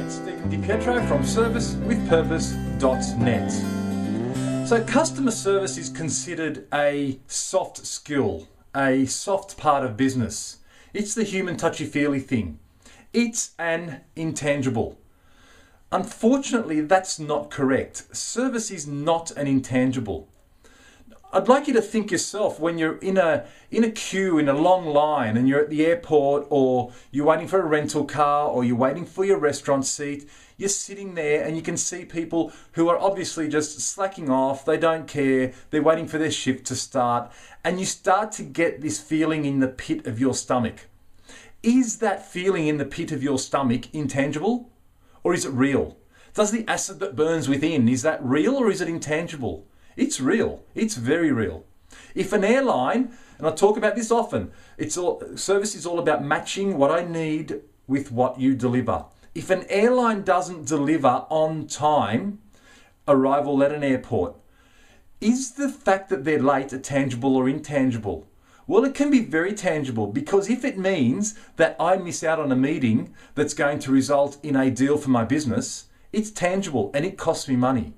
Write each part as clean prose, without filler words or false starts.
It's Stephen DiPietro from servicewithpurpose.net. So customer service is considered a soft skill, a soft part of business. It's the human touchy-feely thing. It's an intangible. Unfortunately, that's not correct. Service is not an intangible. I'd like you to think yourself when you're in a queue in a long line and you're at the airport, or you're waiting for a rental car, or you're waiting for your restaurant seat. You're sitting there and you can see people who are obviously just slacking off. They don't care. They're waiting for their shift to start. And you start to get this feeling in the pit of your stomach. Is that feeling in the pit of your stomach intangible, or is it real? Does the acid that burns within, is that real or is it intangible? It's real. It's very real. If an airline, and I talk about this often, service is all about matching what I need with what you deliver. If an airline doesn't deliver on time arrival at an airport, is the fact that they're late a tangible or intangible? Well, it can be very tangible, because if it means that I miss out on a meeting that's going to result in a deal for my business, it's tangible and it costs me money.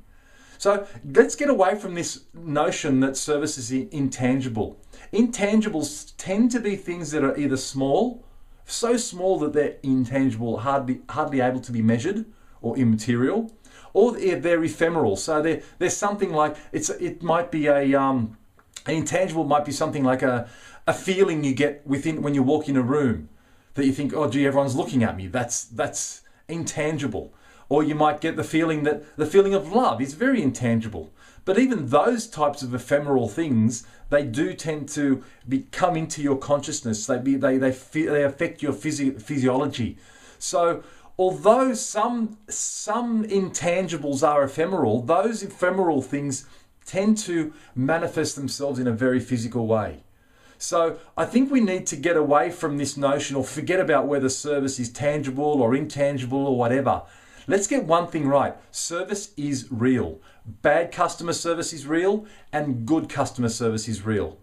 So let's get away from this notion that service is intangible. Intangibles tend to be things that are either small, so small that they're intangible, hardly able to be measured or immaterial, or they're ephemeral. So there's something like, it might be an intangible might be something like a feeling you get within when you walk in a room that you think, oh gee, everyone's looking at me. That's intangible. Or you might get the feeling of love is very intangible. But even those types of ephemeral things, they do tend to come into your consciousness. They affect your physiology. So although some intangibles are ephemeral, those ephemeral things tend to manifest themselves in a very physical way. So I think we need to get away from this notion, or forget about whether service is tangible or intangible or whatever. Let's get one thing right. Service is real. Bad customer service is real, and good customer service is real.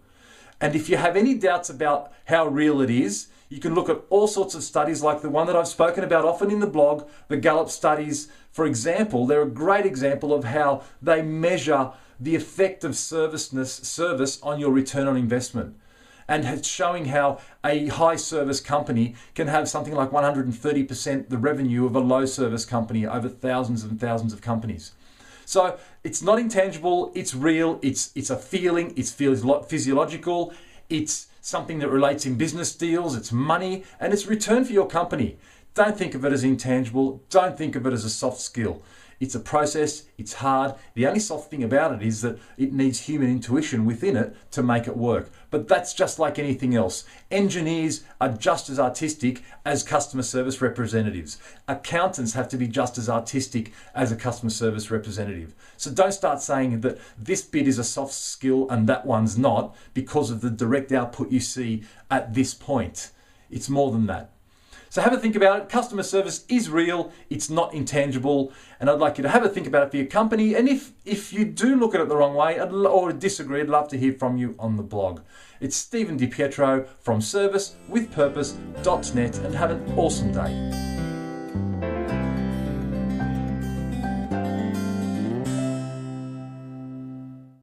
And if you have any doubts about how real it is, you can look at all sorts of studies like the one that I've spoken about often in the blog, the Gallup studies, for example. They're a great example of how they measure the effect of service on your return on investment. And it's showing how a high service company can have something like 130% the revenue of a low service company over thousands and thousands of companies. So it's not intangible, it's real, it's a feeling, it's physiological, it's something that relates in business deals, it's money, and it's return for your company. Don't think of it as intangible, don't think of it as a soft skill. It's a process, it's hard. The only soft thing about it is that it needs human intuition within it to make it work. But that's just like anything else. Engineers are just as artistic as customer service representatives. Accountants have to be just as artistic as a customer service representative. So don't start saying that this bit is a soft skill and that one's not because of the direct output you see at this point. It's more than that. So have a think about it. Customer service is real, it's not intangible, and I'd like you to have a think about it for your company. And if you do look at it the wrong way or disagree, I'd love to hear from you on the blog. It's Stephen DiPietro from servicewithpurpose.net, and have an awesome day.